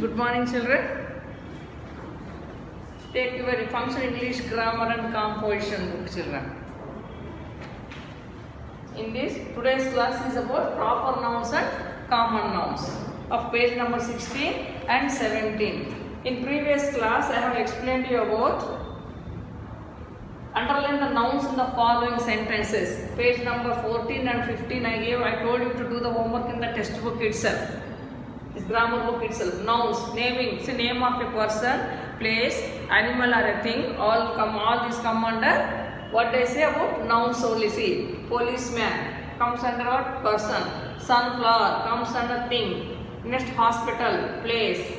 Good morning, children. Take your function English grammar and composition book, children. In this, today's class is about proper nouns and common nouns of page number 16 and 17. In previous class, I have explained you about underline the nouns in the following sentences. Page number 14 and 15 I told you to do the homework in the textbook itself. This grammar book itself. Nouns, naming, see name of a person, place, animal or a thing, all these come under what I say about nouns only. See, policeman comes under what? Person. Sunflower comes under thing. Next, hospital, place,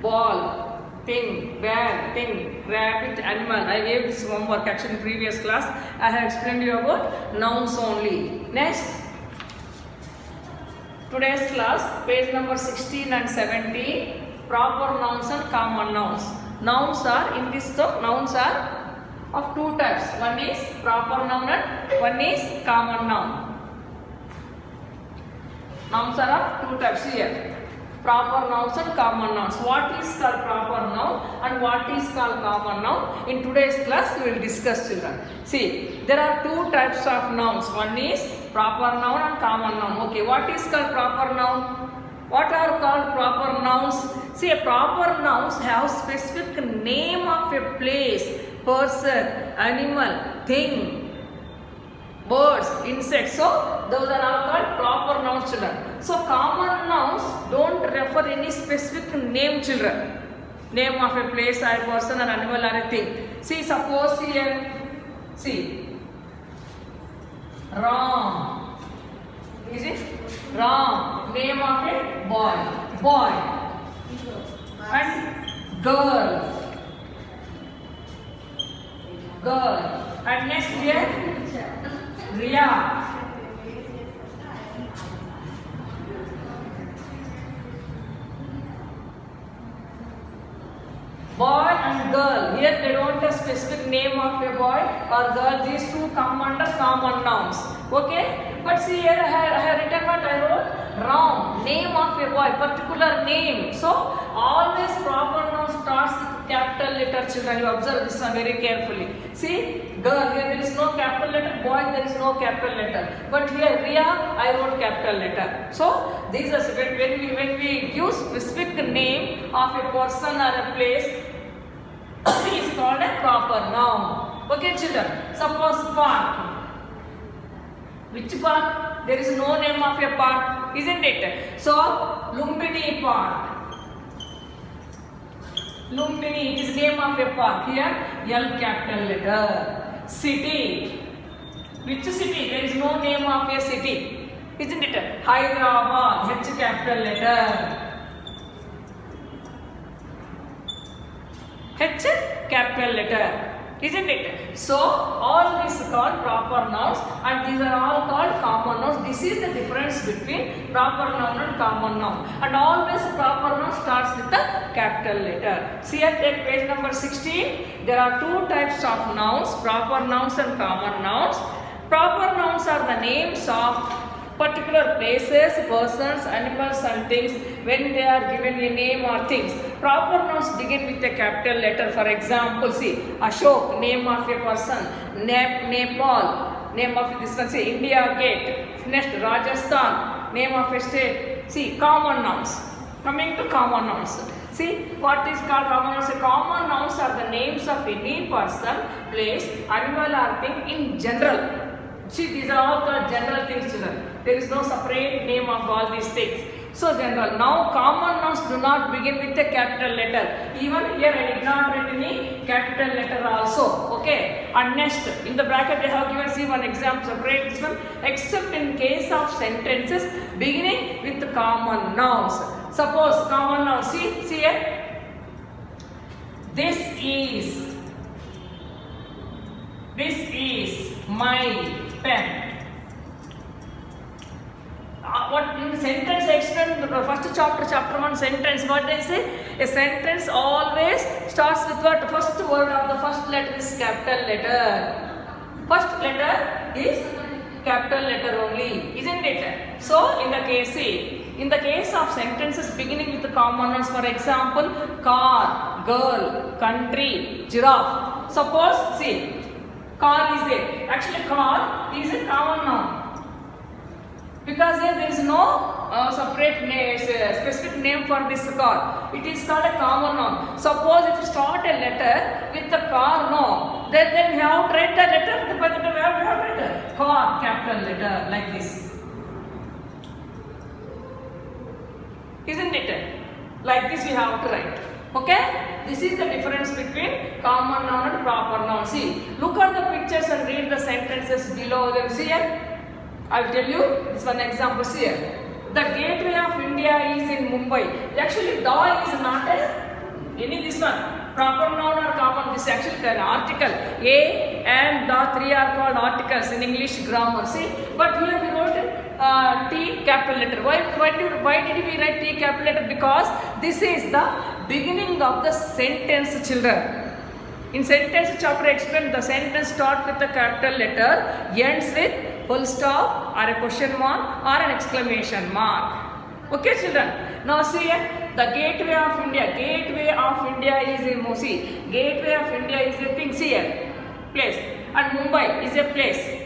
ball, thing, bag, thing, rabbit, animal. I gave this homework actually in previous class. I have explained you about nouns only. Next, today's class, page number 16 and 17, proper nouns and common nouns. Nouns are, in this book, nouns are of two types. One is proper noun and one is common noun. Nouns are of two types here. Proper nouns and common nouns. What is called proper noun and what is called common noun? In today's class, we will discuss, children. See, there are two types of nouns. One is proper noun and common noun. Okay, what is called proper noun? What are called proper nouns? See, a proper nouns have specific name of a place, person, animal, thing, birds, insects. So, those are all called proper nouns, children. So, common nouns don't refer any specific name, children. Name of a place, or person, or animal, or a thing. See, suppose here, see, Ram. Is it? Ram. Name of a boy. Boy. And girl. Girl. And next here, Ria. Boy and girl. Here they don't have specific name of a boy or girl. These two come under common nouns. Okay? But see here I have written what I wrote. Ram. Name of a boy. Particular name. So always proper noun starts with capital letter, children. You observe this one very carefully. See? Girl. Here there is no capital letter. Boy there is no capital letter. But here Ria I wrote capital letter. So these are when we use specific name of a person or a place, it is called a proper noun. Okay, children. Suppose park. Which park? There is no name of a park, isn't it? So Lumbini Park. Lumbini is name of a park. Here L capital letter. City. Which city? There is no name of a city, isn't it? Hyderabad. H capital letter. H capital letter, isn't it? So all these are called proper nouns and these are all called common nouns. This is the difference between proper noun and common noun. And always proper noun starts with the capital letter. See at page number 16, there are two types of nouns, proper nouns and common nouns. Proper nouns are the names of particular places, persons, animals and things when they are given a name or things. Proper nouns begin with a capital letter. For example, see, Ashok, name of a person. Nepal, name of this one. See, India Gate. Next, Rajasthan, name of a state. See, common nouns. Coming to common nouns. See, what is called common nouns? Common nouns are the names of any person, place, animal or thing in general. See, these are all called general things, children. There is no separate name of all these things. So general. Now common nouns do not begin with a capital letter. Even here I did not write any capital letter also. Okay. And next, in the bracket I have given, see one example, separate this one. Except in case of sentences beginning with common nouns. Suppose common noun. See here. This is my pen. What in sentence explain the first chapter 1 sentence, what I say? A sentence always starts with what? First word of the first letter is capital letter. First letter is capital letter only, isn't it? So in the case, see, in the case of sentences beginning with the common nouns, for example, car, girl, country, giraffe. Suppose, see, car is there. Actually, car is a common noun. Because there is no separate name, specific name for this car. It is called a common noun. Suppose if you start a letter with the car, no, then we have to write the letter. But we have to write a car, capital letter, like this. Isn't it? Like this we have to write. Okay? This is the difference between common noun and proper noun. See, look at the pictures and read the sentences below them. See here. I will tell you this one example here. The gateway of India is in Mumbai. Actually, the is not any this one. Proper noun or common. This actually an article. A and the three are called articles in English grammar. See, but here we wrote T capital letter. Why did we write T capital letter? Because this is the beginning of the sentence, children. In sentence chapter explain the sentence start with the capital letter, ends with full stop or a question mark or an exclamation mark. Okay, children. Now see here, the gateway of India. Gateway of India is in Mosi. Gateway of India is a thing. See here, place. And Mumbai is a place.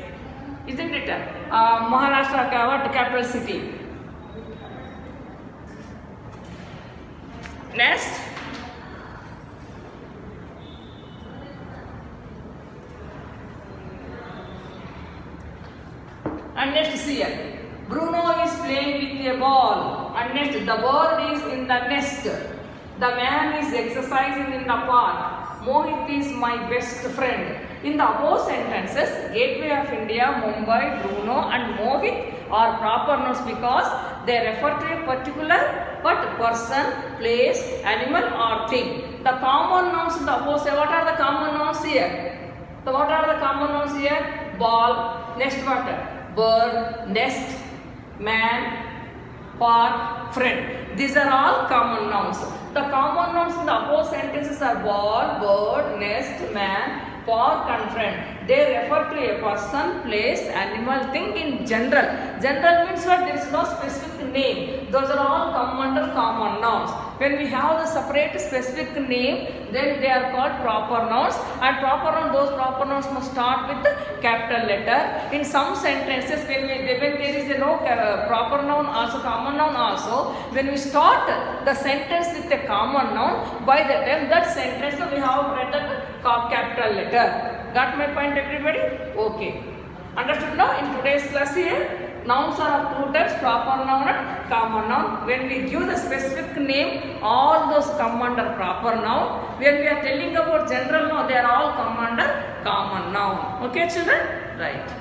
Isn't it? Maharashtra capital city. Next. And next see here. Bruno is playing with a ball. And next, the bird is in the nest. The man is exercising in the park. Mohit is my best friend. In the above sentences, Gateway of India, Mumbai, Bruno and Mohit are proper nouns because they refer to a particular person, place, animal or thing. The common nouns in the above, what are the common nouns here? So what are the common nouns here? Ball, next what? Bird, nest, man, park, friend. These are all common nouns. The common nouns in the above sentences are ball, bird, nest, man, park and friend. They refer to a person, place, animal, thing in general. General means what? There is no specific name. Those are all come under common nouns. When we have the separate specific name, then they are called proper nouns. And those proper nouns must start with the capital letter. In some sentences, when there is no proper noun also, common noun also, when we start the sentence with a common noun, by the time that sentence we have written capital letter. Got my point, everybody? Okay. Understood now? In today's class here, nouns are of two types, proper noun and common noun. When we give the specific name, all those come under proper noun. When we are telling about general noun, they are all come under common noun. Okay, children? Right.